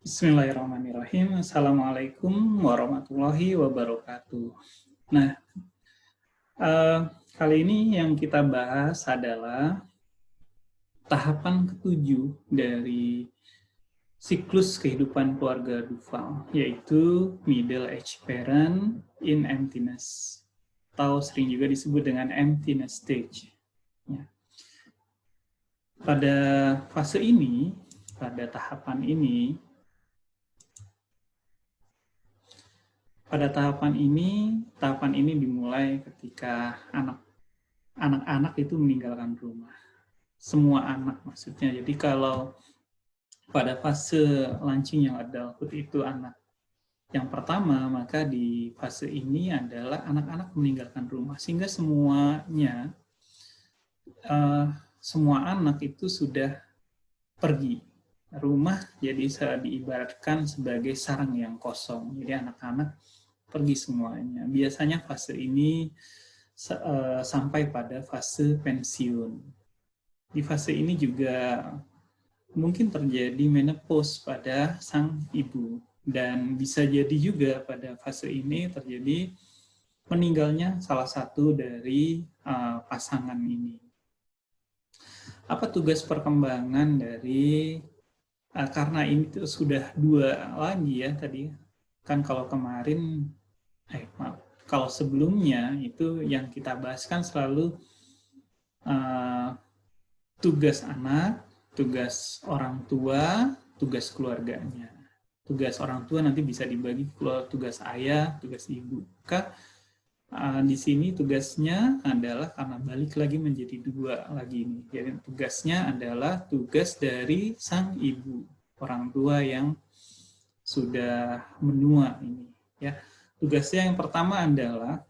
Bismillahirrahmanirrahim. Assalamualaikum warahmatullahi wabarakatuh. Nah, kali ini yang kita bahas adalah tahapan ketujuh dari siklus kehidupan keluarga Duval, yaitu middle age parent in emptiness, atau sering juga disebut dengan emptiness stage. Ya. Pada fase ini, pada tahapan ini, tahapan ini dimulai ketika anak-anak itu meninggalkan rumah. Semua anak maksudnya. Jadi kalau pada fase launching yang adulthood itu anak yang pertama, maka di fase ini adalah anak-anak meninggalkan rumah. Sehingga semuanya, semua anak itu sudah pergi. Rumah jadi diibaratkan sebagai sarang yang kosong. Jadi anak-anak pergi semuanya. Biasanya fase ini sampai pada fase pensiun. Di fase ini juga mungkin terjadi menopause pada sang ibu. Dan bisa jadi juga pada fase ini terjadi meninggalnya salah satu dari pasangan ini. Apa tugas perkembangan dari, karena ini sudah dua lagi ya tadi, kan kalau kemarin, kalau sebelumnya itu yang kita bahas kan selalu tugas anak, tugas orang tua, tugas keluarganya. Tugas orang tua nanti bisa dibagi tugas ayah, tugas ibu. Maka di sini tugasnya adalah karena balik lagi menjadi dua lagi ini. Jadi tugasnya adalah tugas dari sang ibu, orang tua yang sudah menua ini. Ya, tugasnya yang pertama adalah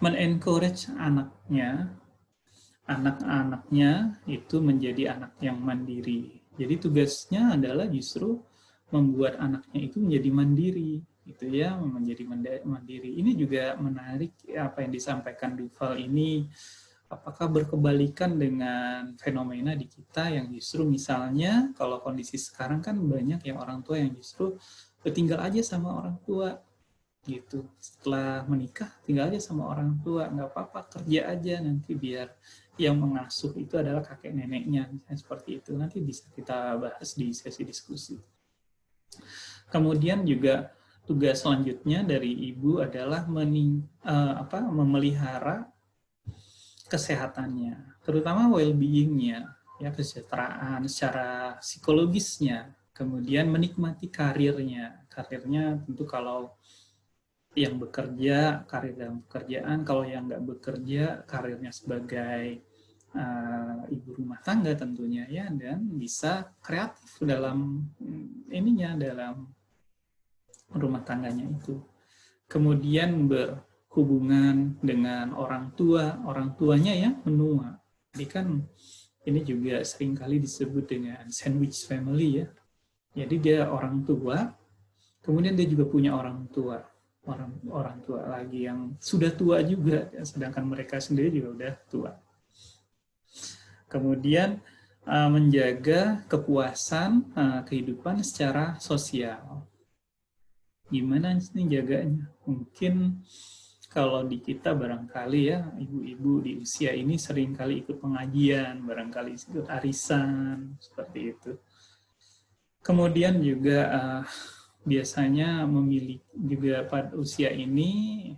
men-encourage anak-anaknya itu menjadi anak yang mandiri. Jadi tugasnya adalah justru membuat anaknya itu menjadi mandiri, gitu ya, menjadi mandiri. Ini juga menarik apa yang disampaikan Duval ini. Apakah berkebalikan dengan fenomena di kita yang justru misalnya kalau kondisi sekarang kan banyak yang orang tua yang justru tinggal aja sama orang tua gitu, setelah menikah tinggal aja sama orang tua, nggak apa-apa kerja aja, nanti biar yang mengasuh itu adalah kakek neneknya, misalnya seperti itu. Nanti bisa kita bahas di sesi diskusi. Kemudian juga tugas selanjutnya dari ibu adalah memelihara kesehatannya, terutama well-being-nya, ya, kesejahteraan secara psikologisnya. Kemudian menikmati karirnya tentu kalau yang bekerja, karir dalam pekerjaan, kalau yang nggak bekerja, karirnya sebagai ibu rumah tangga tentunya ya, dan bisa kreatif dalam dalam rumah tangganya itu. Kemudian berhubungan dengan orang tuanya yang menua. Jadi kan ini juga seringkali disebut dengan sandwich family ya. Jadi dia orang tua, kemudian dia juga punya orang tua lagi yang sudah tua juga, sedangkan mereka sendiri juga udah tua. Kemudian menjaga kepuasan kehidupan secara sosial. Gimana nih jaganya? Mungkin kalau di kita barangkali ya, ibu-ibu di usia ini seringkali ikut pengajian, barangkali ikut arisan, seperti itu. Kemudian juga biasanya memiliki juga pada usia ini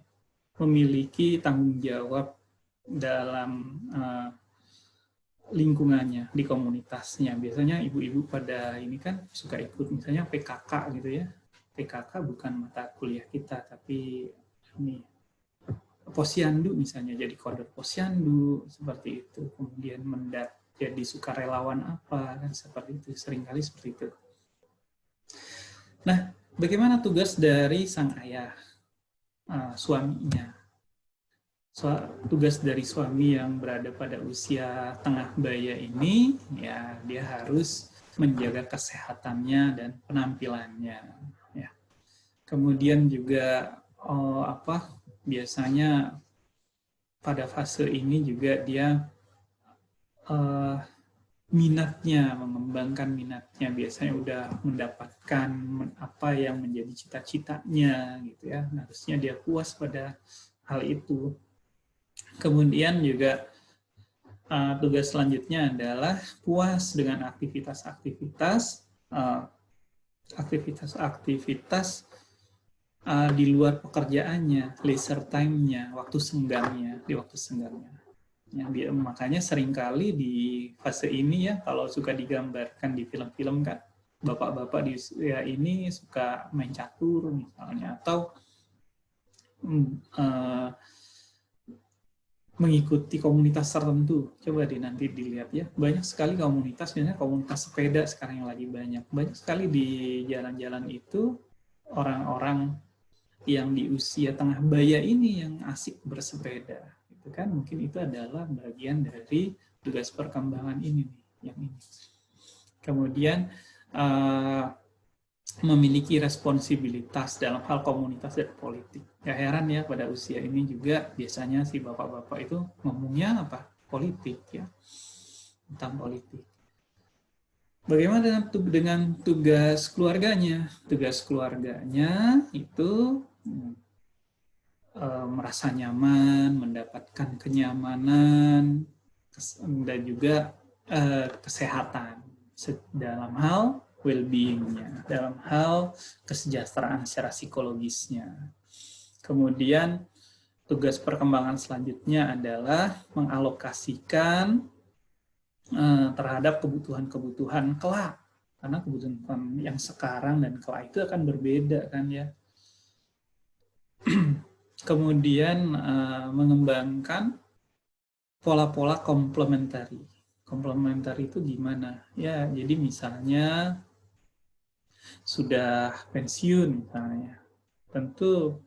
memiliki tanggung jawab dalam lingkungannya, di komunitasnya. Biasanya ibu-ibu pada ini kan suka ikut misalnya PKK gitu ya. PKK bukan mata kuliah kita, tapi ini posyandu misalnya, jadi kodok posyandu seperti itu. Kemudian jadi sukarelawan apa kan, seperti itu, seringkali seperti itu. Nah, bagaimana tugas dari sang ayah, suaminya? Tugas dari suami yang berada pada usia tengah baya ini, ya dia harus menjaga kesehatannya dan penampilannya. Ya. Kemudian juga biasanya pada fase ini juga dia minatnya, mengembangkan minatnya, biasanya udah mendapatkan apa yang menjadi cita-citanya gitu ya. Harusnya dia puas pada hal itu. Kemudian juga tugas selanjutnya adalah puas dengan aktivitas-aktivitas di luar pekerjaannya, leisure time-nya, waktu senggangnya, di waktu senggangnya. Ya, makanya seringkali di fase ini ya, kalau suka digambarkan di film-film kan, bapak-bapak di usia ini suka main catur misalnya, atau mengikuti komunitas tertentu. Coba nanti dilihat ya, banyak sekali komunitas, misalnya komunitas sepeda sekarang yang lagi banyak. Banyak sekali di jalan-jalan itu orang-orang yang di usia tengah baya ini yang asik bersepeda. Gitu kan? Mungkin itu adalah bagian dari tugas perkembangan ini nih, yang ini. Kemudian memiliki responsibilitas dalam hal komunitas dan politik. Ya heran ya, pada usia ini juga biasanya si bapak-bapak itu ngomongnya apa? Politik ya, tentang politik. Bagaimana dengan tugas keluarganya? Tugas keluarganya itu merasa nyaman, mendapatkan kenyamanan, dan juga kesehatan dalam hal well-being-nya, dalam hal kesejahteraan secara psikologisnya. Kemudian tugas perkembangan selanjutnya adalah mengalokasikan terhadap kebutuhan-kebutuhan kelak. Karena kebutuhan yang sekarang dan kelak itu akan berbeda kan ya. Kemudian mengembangkan pola-pola komplementari. Komplementari itu gimana? Ya, jadi misalnya sudah pensiun misalnya, tentu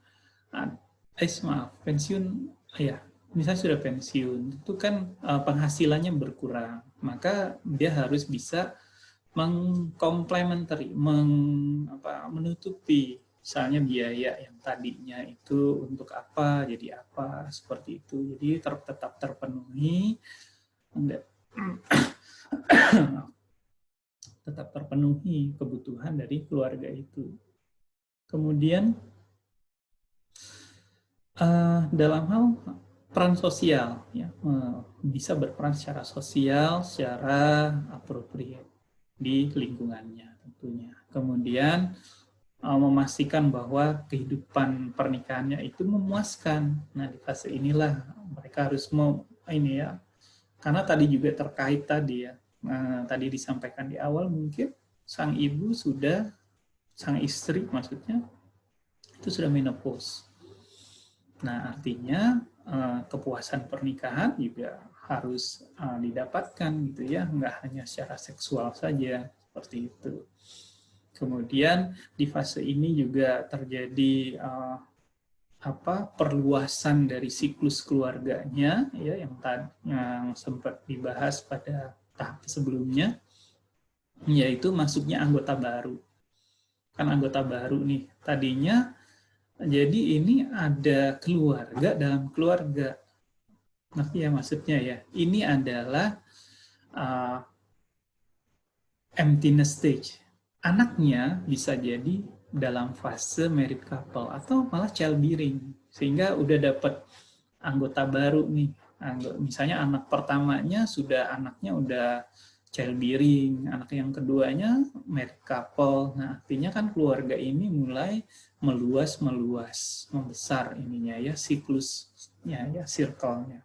pensiun ya, misalnya sudah pensiun itu kan penghasilannya berkurang, maka dia harus bisa mengkomplementari, menutupi misalnya biaya yang tadinya itu untuk apa jadi apa, seperti itu. Jadi tetap terpenuhi, tetap terpenuhi kebutuhan dari keluarga itu. Kemudian dalam hal peran sosial, ya, bisa berperan secara sosial, secara appropriate di lingkungannya tentunya. Kemudian memastikan bahwa kehidupan pernikahannya itu memuaskan. Nah, di fase inilah mereka harus ini ya, karena tadi juga terkait tadi ya, tadi disampaikan di awal, mungkin sang istri maksudnya itu sudah menopause. Nah, artinya kepuasan pernikahan juga harus didapatkan gitu ya, nggak hanya secara seksual saja, seperti itu. Kemudian di fase ini juga terjadi perluasan dari siklus keluarganya ya, yang sempat dibahas pada tahap sebelumnya, yaitu masuknya anggota baru. Kan anggota baru nih, tadinya jadi ini ada keluarga dalam keluarga. Ngerti ya maksudnya ya? Ini adalah emptiness stage. Anaknya bisa jadi dalam fase married couple atau malah childbearing, sehingga udah dapat anggota baru nih. Misalnya anak pertamanya anaknya udah childbearing, anak yang keduanya married couple. Nah, artinya kan keluarga ini mulai meluas, membesar ininya ya, siklusnya ya, circle-nya.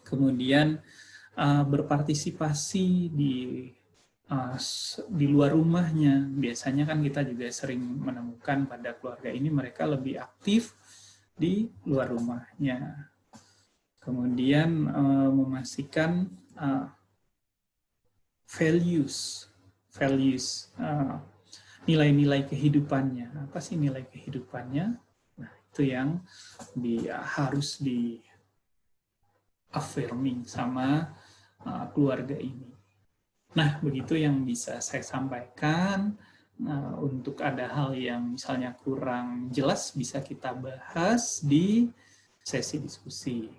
Kemudian berpartisipasi di luar rumahnya. Biasanya kan kita juga sering menemukan pada keluarga ini mereka lebih aktif di luar rumahnya. Kemudian memastikan values, nilai-nilai kehidupannya. Apa sih nilai kehidupannya? Nah, itu yang harus di affirming sama keluarga ini. Nah, begitu yang bisa saya sampaikan. Untuk ada hal yang misalnya kurang jelas, bisa kita bahas di sesi diskusi.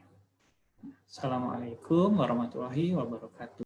Assalamualaikum warahmatullahi wabarakatuh.